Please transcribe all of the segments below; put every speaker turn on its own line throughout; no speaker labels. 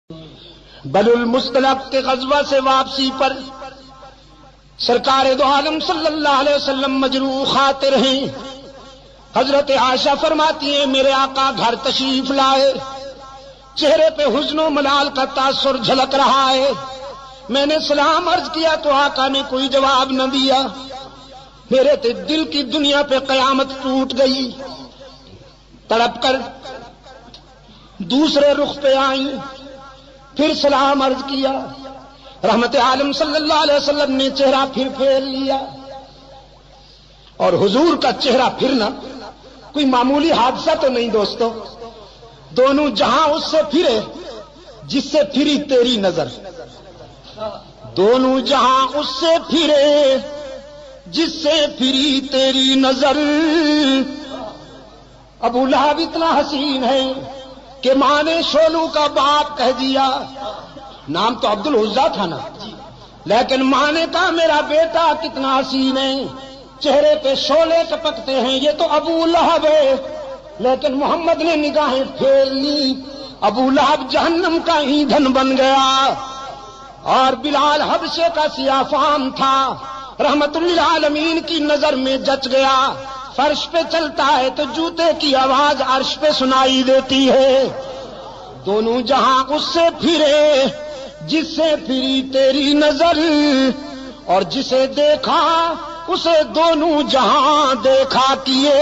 بل المصطلق کے غزوہ سے واپسی پر سرکار دو عالم صلی اللہ علیہ وسلم مجروح خاطر ہیں۔ حضرت عائشہ فرماتی ہیں میرے آقا گھر تشریف لائے، چہرے پہ حزن و ملال کا تاثر جھلک رہا ہے۔ میں نے سلام عرض کیا تو آقا نے کوئی جواب نہ دیا۔ میرے دل کی دنیا پہ قیامت ٹوٹ گئی۔ تڑپ کر دوسرے رخ پہ آئیں، پھر سلام عرض کیا۔ رحمت عالم صلی اللہ علیہ وسلم نے چہرہ پھر پھیر لیا، اور حضور کا چہرہ پھرنا کوئی معمولی حادثہ تو نہیں دوستو، دونوں جہاں اس سے پھرے جس سے پھری تیری نظر، دونوں جہاں اس سے پھرے جس سے پھری تیری نظر۔ ابو لہب اتنا حسین ہے کہ ماں نے شولو کا باپ کہہ دیا، نام تو عبد العزا تھا نا، لیکن ماں نے کہا میرا بیٹا کتنا حسین ہے، چہرے پہ شولے ٹپکتے ہیں، یہ تو ابو لہب ہے۔ لیکن محمد نے نگاہیں پھیر لی، ابو لہب جہنم کا ایندھن بن گیا، اور بلال حبشے کا سیاہ فام تھا، رحمت للعالمین کی نظر میں جچ گیا۔ فرش پہ چلتا ہے تو جوتے کی آواز عرش پہ سنائی دیتی ہے۔ دونوں جہاں اس سے پھرے جس سے پھری تیری نظر، اور جسے دیکھا اسے دونوں جہاں دیکھا کیے۔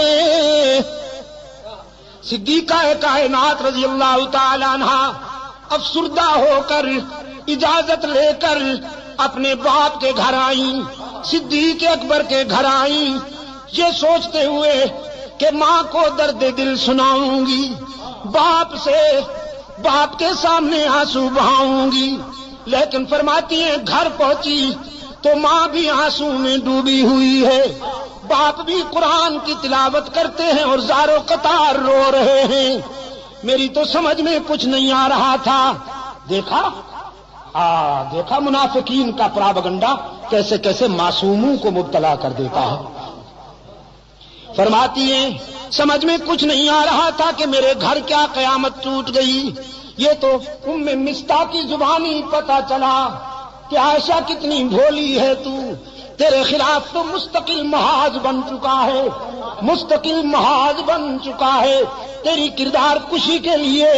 صدیقہ کائنات رضی اللہ تعالی عنہ افسردہ ہو کر اجازت لے کر اپنے باپ کے گھر آئیں، صدیق اکبر کے گھر آئیں، یہ سوچتے ہوئے کہ ماں کو درد دل سناؤں گی، باپ کے سامنے آنسو بہاؤں گی، لیکن فرماتی ہیں گھر پہنچی تو ماں بھی آنسو میں ڈوبی ہوئی ہے، باپ بھی قرآن کی تلاوت کرتے ہیں اور زار و قطار رو رہے ہیں۔ میری تو سمجھ میں کچھ نہیں آ رہا تھا۔ دیکھا منافقین کا پراپگنڈا کیسے کیسے معصوموں کو مبتلا کر دیتا ہے۔ فرماتی ہیں سمجھ میں کچھ نہیں آ رہا تھا کہ میرے گھر کیا قیامت ٹوٹ گئی۔ یہ تو ام مستح کی زبانی پتہ چلا کہ عائشہ کتنی بھولی ہے تو، تیرے خلاف تو مستقل محاذ بن چکا ہے، مستقل محاذ بن چکا ہے، تیری کردار کشی کے لیے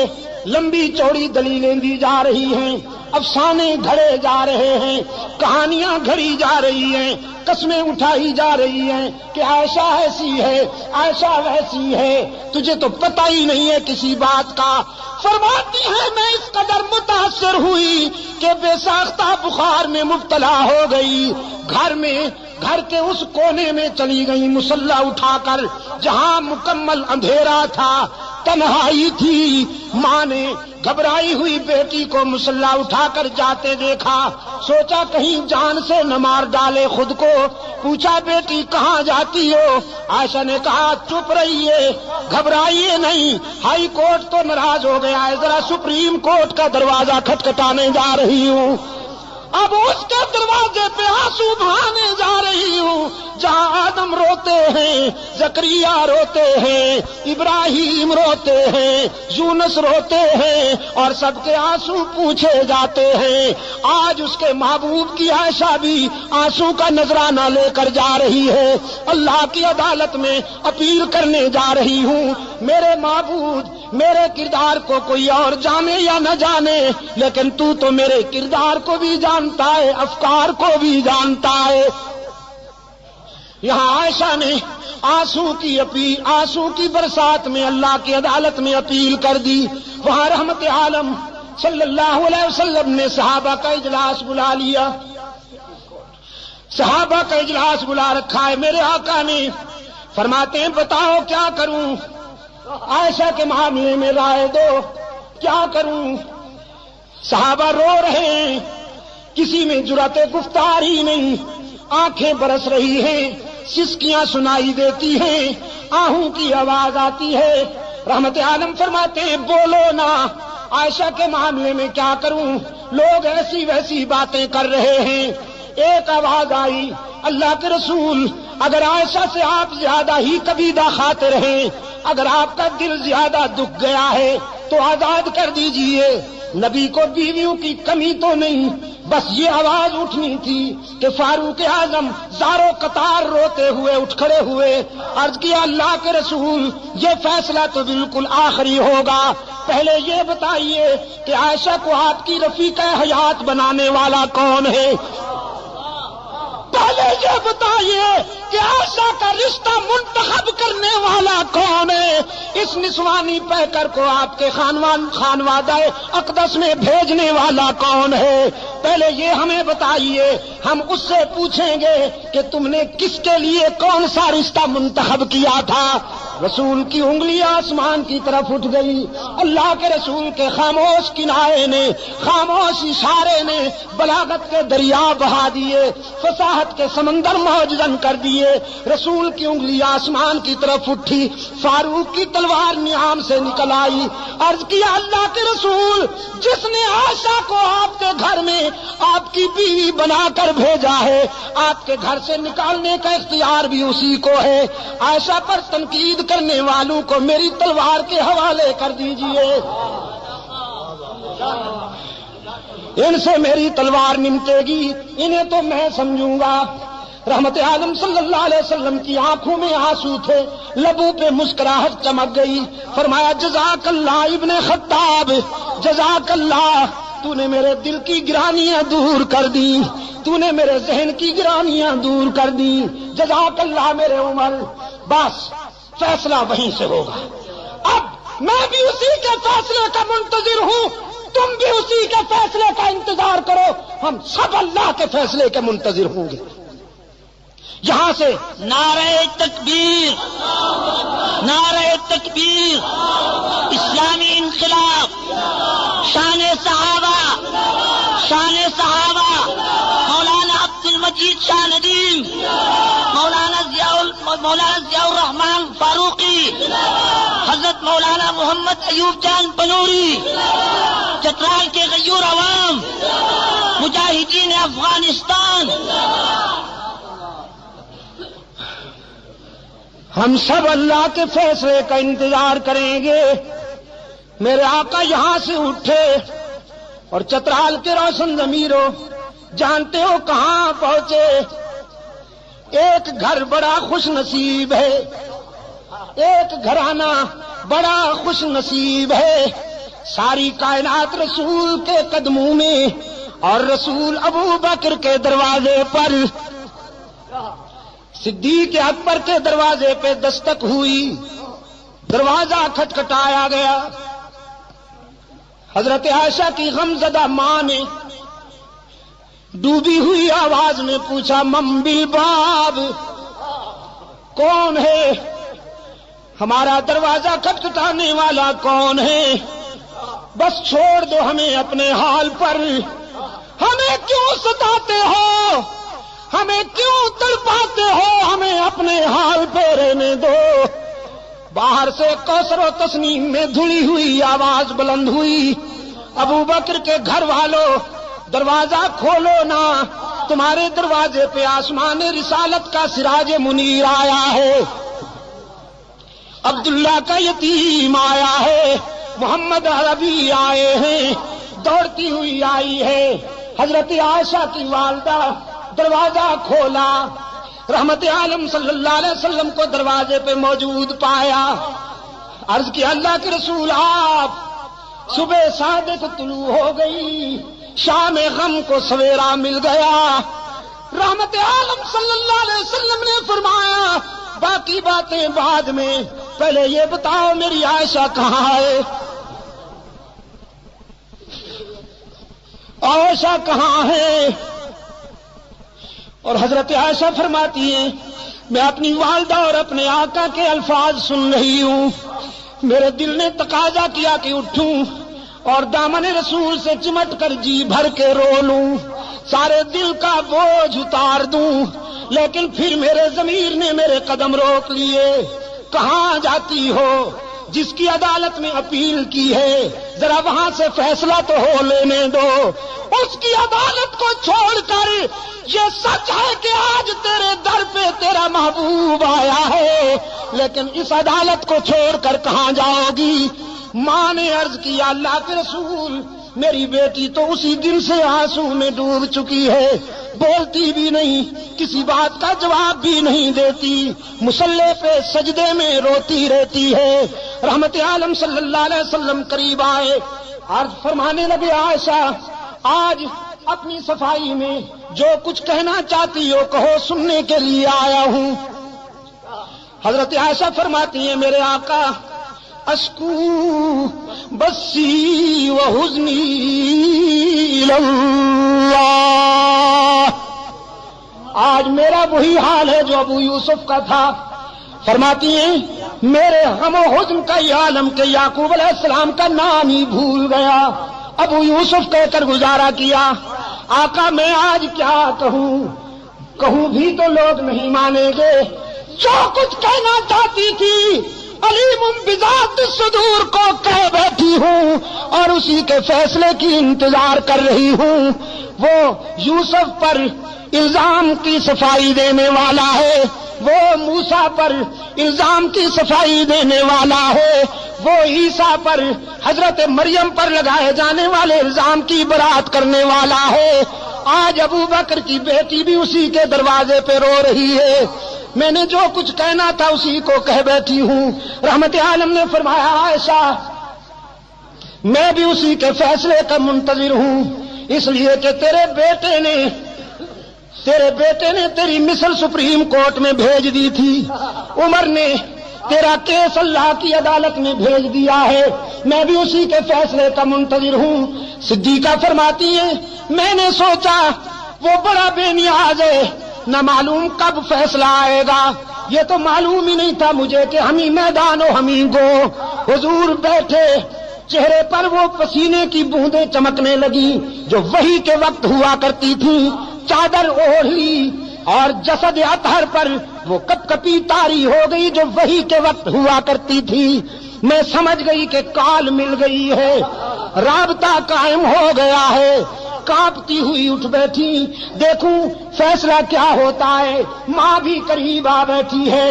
لمبی چوڑی دلیلیں دی جا رہی ہیں، افسانے گھڑے جا رہے ہیں، کہانیاں گھڑی جا رہی ہیں، قسمیں اٹھائی جا رہی ہیں کہ عائشہ ایسی ہے، عائشہ ویسی ہے، تجھے تو پتہ ہی نہیں ہے کسی بات کا۔ فرماتی ہے میں اس قدر متاثر ہوئی کہ بے ساختہ بخار میں مبتلا ہو گئی، گھر کے اس کونے میں چلی گئی مصلی اٹھا کر جہاں مکمل اندھیرا تھا، تنہائی تھی۔ ماں نے گھبرائی ہوئی بیٹی کو مصلی اٹھا کر جاتے دیکھا، سوچا کہیں جان سے نہ مار ڈالے خود کو، پوچھا بیٹی کہاں جاتی ہو؟ عائشہ نے کہا چپ رہیے، گھبرائیے نہیں، ہائی کورٹ تو ناراض ہو گیا ہے، ذرا سپریم کورٹ کا دروازہ کھٹکھٹانے جا رہی ہوں، اب اس کے دروازے پہ آنسو بہانے جا رہی ہوں جہاں آدم روتے ہیں، زکریا روتے ہیں، ابراہیم روتے ہیں، یونس روتے ہیں، اور سب کے آنسو پوچھے جاتے ہیں۔ آج اس کے محبوب کی عائشہ بھی آنسو کا نذرانہ لے کر جا رہی ہے، اللہ کی عدالت میں اپیل کرنے جا رہی ہوں، میرے معبود میرے کردار کو کوئی اور جانے یا نہ جانے، لیکن تو میرے کردار کو بھی جانتا ہے، افکار کو بھی جانتا ہے۔ یہاں عائشہ نے آنسو کی برسات میں اللہ کی عدالت میں اپیل کر دی، وہاں رحمت عالم صلی اللہ علیہ وسلم نے صحابہ کا اجلاس بلا لیا، صحابہ کا اجلاس بلا رکھا ہے۔ میرے آقا نے فرماتے ہیں بتاؤ کیا کروں، عائشہ کے معاملے میں رائے دو، کیا کروں؟ صحابہ رو رہے ہیں، کسی میں جرأت گفتار ہی نہیں، آنکھیں برس رہی ہیں، سسکیاں سنائی دیتی ہیں، آہوں کی آواز آتی ہے۔ رحمت عالم فرماتے ہیں بولو نا، عائشہ کے معاملے میں کیا کروں، لوگ ایسی ویسی باتیں کر رہے ہیں۔ ایک آواز آئی اللہ کے رسول اگر عائشہ سے آپ زیادہ ہی کبیدہ خاطر ہیں، اگر آپ کا دل زیادہ دکھ گیا ہے تو آزاد کر دیجئے۔ نبی کو بیویوں کی کمی تو نہیں، بس یہ آواز اٹھنی تھی کہ فاروق اعظم زارو قطار روتے ہوئے اٹھ کھڑے ہوئے، عرض کیا اللہ کے رسول یہ فیصلہ تو بالکل آخری ہوگا، پہلے یہ بتائیے کہ عائشہ کو آپ کی رفیقہ حیات بنانے والا کون ہے؟ پہلے یہ بتائیے کہ عائشہ کا رشتہ منتخب کرنے والا کون ہے؟ اس نسوانی پیکر کو آپ کے خانوادہ اقدس میں بھیجنے والا کون ہے؟ پہلے یہ ہمیں بتائیے، ہم اس سے پوچھیں گے کہ تم نے کس کے لیے کون سا رشتہ منتخب کیا تھا؟ رسول کی انگلی آسمان کی طرف اٹھ گئی، اللہ کے رسول کے خاموش کنارے نے، خاموش اشارے نے بلاغت کے دریا بہا دیے، فصاحت کے سمندر موجزن کر دیے۔ رسول کی انگلی آسمان کی طرف اٹھی، فاروق کی تلوار نیام سے نکل آئی، عرض کیا اللہ کے رسول جس نے عائشہ کو آپ کے گھر میں آپ کی بیوی بنا کر بھیجا ہے، آپ کے گھر سے نکالنے کا اختیار بھی اسی کو ہے، عائشہ پر تنقید کرنے والوں کو میری تلوار کے حوالے کر دیجئے، ان سے میری تلوار نمٹے گی، انہیں تو میں سمجھوں گا۔ رحمت عالم صلی اللہ علیہ وسلم کی آنکھوں میں آنسو تھے، لبوں پہ مسکراہٹ چمک گئی، فرمایا جزاک اللہ ابن خطاب، جزاک اللہ، تو نے میرے دل کی گرانیاں دور کر دی، تو نے میرے ذہن کی گرانیاں دور کر دی، جزاک اللہ میرے عمر۔ بس فیصلہ وہیں سے ہوگا، اب میں بھی اسی کے فیصلے کا منتظر ہوں، تم بھی اسی کے فیصلے کا انتظار کرو، ہم سب اللہ کے فیصلے کے منتظر ہوں گے۔ یہاں سے
نعرہ تکبیر، نعرہ تکبیر، اسلامی انقلاب، شان صحابہ، شان صحابہ، مولانا عبد المجید شاہ ندیم، مولانا ضیاء الرحمان فاروقی، حضرت مولانا محمد ایوب جان بنوری، چترال کے غیور عوام، مجاہدین افغانستان،
ہم سب اللہ کے فیصلے کا انتظار کریں گے۔ میرے آقا یہاں سے اٹھے اور چترال کے روشن ضمیروں، جانتے ہو کہاں پہنچے؟ ایک گھر بڑا خوش نصیب ہے، ایک گھرانہ بڑا خوش نصیب ہے، ساری کائنات رسول کے قدموں میں اور رسول ابو بکر کے دروازے پر، صدیق اکبر کے دروازے پہ دستک ہوئی، دروازہ کھٹکھٹایا گیا، حضرت عائشہ کی غمزدہ ماں نے ڈوبی ہوئی آواز میں پوچھا من بالباب، کون ہے ہمارا دروازہ کھٹکھٹانے والا کون ہے؟ بس چھوڑ دو ہمیں اپنے حال پر، ہمیں کیوں ستاتے ہو، ہمیں کیوں تڑپاتے ہو، ہمیں اپنے حال پہ رہنے دو۔ باہر سے کوثر و تسنیم میں دھلی ہوئی آواز بلند ہوئی، ابو بکر کے گھر والوں دروازہ کھولو نا، تمہارے دروازے پہ آسمان رسالت کا سراج منیر آیا ہے، عبداللہ کا یتیم آیا ہے، محمد عربی آئے ہیں، دوڑتی ہوئی آئی ہے۔ حضرت عائشہ کی والدہ دروازہ کھولا، رحمت عالم صلی اللہ علیہ وسلم کو دروازے پہ موجود پایا، عرض کیا اللہ کے رسول آپ، صبح صادق طلوع ہو گئی، شام غم کو سویرا مل گیا۔ رحمت عالم صلی اللہ علیہ وسلم نے فرمایا باقی باتیں بعد میں، پہلے یہ بتاؤ میری عائشہ کہاں ہے؟ عائشہ کہاں ہے؟ اور حضرت عائشہ فرماتی ہیں میں اپنی والدہ اور اپنے آقا کے الفاظ سن رہی ہوں، میرے دل نے تقاضا کیا کہ اٹھوں اور دامن رسول سے چمٹ کر جی بھر کے رو لوں، سارے دل کا بوجھ اتار دوں، لیکن پھر میرے ضمیر نے میرے قدم روک لیے۔ کہاں جاتی ہو؟ جس کی عدالت میں اپیل کی ہے ذرا وہاں سے فیصلہ تو ہو لینے دو، اس کی عدالت کو چھوڑ کر یہ سچ ہے کہ آج تیرے در پہ تیرا محبوب آیا ہے، لیکن اس عدالت کو چھوڑ کر کہاں جاؤ گی؟ ماں نے عرض کیا اللہ کے رسول میری بیٹی تو اسی دن سے آنسو میں ڈوب چکی ہے، بولتی بھی نہیں، کسی بات کا جواب بھی نہیں دیتی، مصلی پہ سجدے میں روتی رہتی ہے۔ رحمت عالم صلی اللہ علیہ وسلم قریب آئے، عرض فرمانے لگے عائشہ آج اپنی صفائی میں جو کچھ کہنا چاہتی ہو کہو، سننے کے لیے آیا ہوں۔ حضرت عائشہ فرماتی ہیں میرے آقا اشکو بسی و حزنی اللہ، آج میرا وہی حال ہے جو ابو یوسف کا تھا۔ فرماتی ہیں میرے غم و حزن کا یہ عالم کہ یعقوب علیہ السلام کا نام ہی بھول گیا، ابو یوسف کہہ کر گزارا کیا۔ آقا میں آج کیا کہوں بھی تو لوگ نہیں مانیں گے، جو کچھ کہنا چاہتی تھی علیم بذات الصدور کو کہہ بیٹھی ہوں، اور اسی کے فیصلے کی انتظار کر رہی ہوں۔ وہ یوسف پر الزام کی صفائی دینے والا ہے، وہ موسیٰ پر الزام کی صفائی دینے والا ہے، وہ عیسیٰ پر حضرت مریم پر لگائے جانے والے الزام کی برات کرنے والا ہے۔ آج ابو بکر کی بیٹی بھی اسی کے دروازے پہ رو رہی ہے، میں نے جو کچھ کہنا تھا اسی کو کہہ بیٹھی ہوں۔ رحمت عالم نے فرمایا عائشہ میں بھی اسی کے فیصلے کا منتظر ہوں، اس لیے کہ تیرے بیٹے نے تیری مثل سپریم کورٹ میں بھیج دی تھی، عمر نے تیرا کیس اللہ کی عدالت میں بھیج دیا ہے، میں بھی اسی کے فیصلے کا منتظر ہوں۔ صدیقہ فرماتی ہے میں نے سوچا وہ بڑا بے نیاز ہے، نہ معلوم کب فیصلہ آئے گا، یہ تو معلوم ہی نہیں تھا مجھے کہ ہمیں میدان و ہمیں گو۔ حضور بیٹھے، چہرے پر وہ پسینے کی بوندیں چمکنے لگی جو وحی کے وقت ہوا کرتی تھی، چادر اوڑھ لی اور جسد اطہر پر وہ کپ کپی طاری ہو گئی جو وحی کے وقت ہوا کرتی تھی۔ میں سمجھ گئی کہ کال مل گئی ہے، رابطہ قائم ہو گیا ہے، کانپتی ہوئی اٹھ بیٹھی، دیکھوں فیصلہ کیا ہوتا ہے۔ ماں بھی قریب آ بیٹھی ہے۔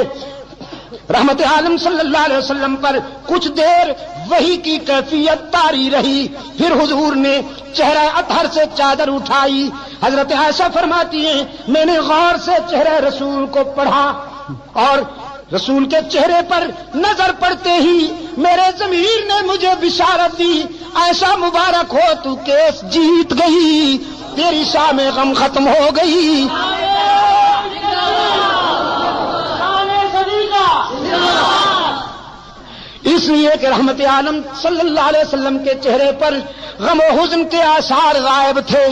رحمت عالم صلی اللہ علیہ وسلم پر کچھ دیر وحی کی کیفیت طاری رہی، پھر حضور نے چہرہ اطہر سے چادر اٹھائی۔ حضرت عائشہ فرماتی ہیں میں نے غور سے چہرہ رسول کو پڑھا، اور رسول کے چہرے پر نظر پڑتے ہی میرے ضمیر نے مجھے بشارت دی، عائشہ مبارک ہو تو کیس جیت گئی، تیری شاہ میں غم ختم ہو گئی۔ اس لیے کہ رحمت عالم صلی اللہ علیہ وسلم کے چہرے پر غم و حزن کے آثار غائب تھے،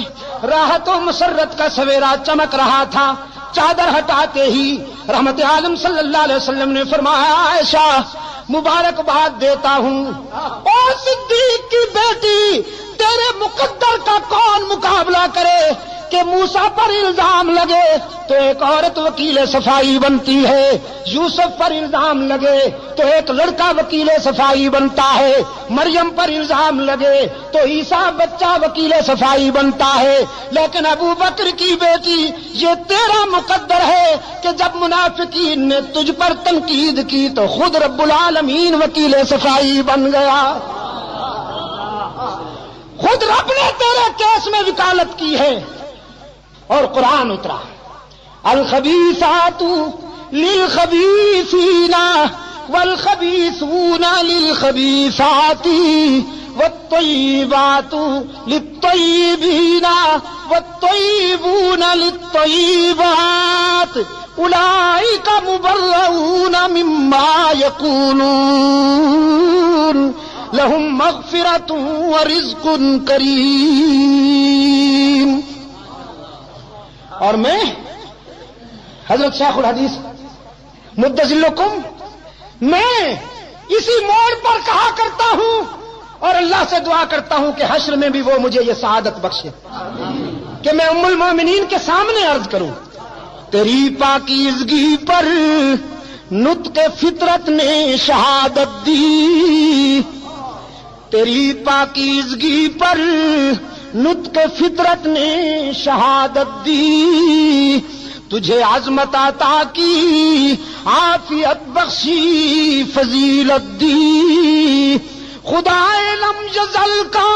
راحت و مسرت کا سویرا چمک رہا تھا۔ چادر ہٹاتے ہی رحمت عالم صلی اللہ علیہ وسلم نے فرمایا عائشہ مبارکباد دیتا ہوں، او صدیق کی بیٹی، تیرے مقدر کا کون مقابلہ کرے کہ موسیٰ پر الزام لگے تو ایک عورت وکیل صفائی بنتی ہے، یوسف پر الزام لگے تو ایک لڑکا وکیل صفائی بنتا ہے، مریم پر الزام لگے تو عیسیٰ بچہ وکیل صفائی بنتا ہے، لیکن ابو بکر کی بیٹی یہ تیرا مقدر ہے کہ جب منافقین نے تجھ پر تنقید کی تو خود رب العالمین وکیل صفائی بن گیا، خود رب نے تیرے کیس میں وکالت کی ہے۔ اور قرآن اترا الخبیثات للخبیثین والخبیثون للخبیثات والطیبات للطیبین والطیبون للطیبات اولئک مبرؤون مما یقولون لهم مغفرۃ ورزق کریم۔ اور میں حضرت شیخ الحدیث مدظلکم میں اسی موڑ پر کہا کرتا ہوں اور اللہ سے دعا کرتا ہوں کہ حشر میں بھی وہ مجھے یہ سعادت بخشے کہ میں ام المومنین کے سامنے عرض کروں تیری پاکیزگی پر نطق فطرت نے شہادت دی، تیری پاکیزگی پر نطق فطرت نے شہادت دی، تجھے عظمت عطا کی عافیت بخشی فضیلت دی، خدا لم یزل کا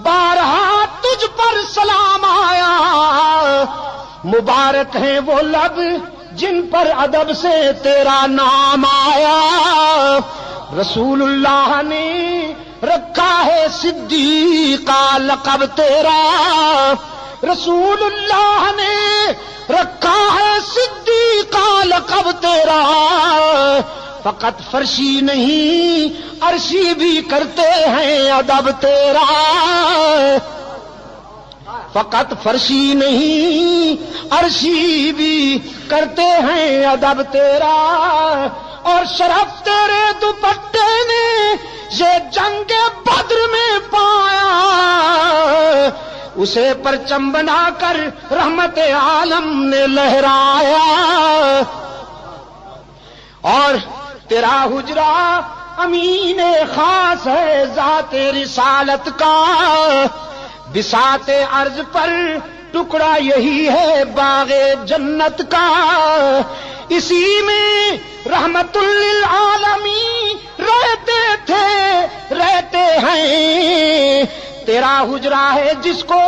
بارہا تجھ پر سلام آیا، مبارک ہیں وہ لب جن پر ادب سے تیرا نام آیا، رسول اللہ نے رکھا ہے صدیق کا لقب تیرا، رسول اللہ نے رکھا ہے صدیق کا لقب تیرا، فقط فرشی نہیں عرشی بھی کرتے ہیں ادب تیرا، فقط فرشی نہیں عرشی بھی کرتے ہیں ادب تیرا، اور شرف تیرے دوپٹے نے یہ جنگ بدر میں پایا، اسے پرچم بنا کر رحمت عالم نے لہرایا، اور تیرا حجرہ امین خاص ہے ذات رسالت کا، بساط عرض پر ٹکڑا یہی ہے باغ جنت کا، اسی میں رحمت للعالمین رہتے تھے رہتے ہیں، تیرا حجرہ ہے جس کو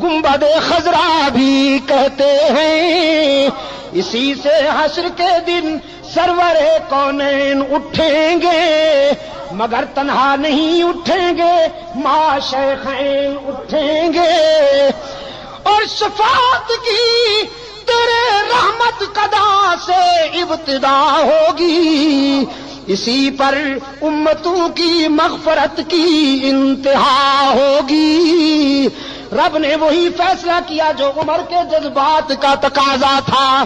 گنبد خضرا بھی کہتے ہیں، اسی سے حشر کے دن سرور کونین اٹھیں گے، مگر تنہا نہیں اٹھیں گے، ماں شیخین اٹھیں گے، اور شفاعت کی تیرے رحمت قدا سے ابتدا ہوگی، اسی پر امتوں کی مغفرت کی انتہا ہوگی، رب نے وہی فیصلہ کیا جو عمر کے جذبات کا تقاضا تھا،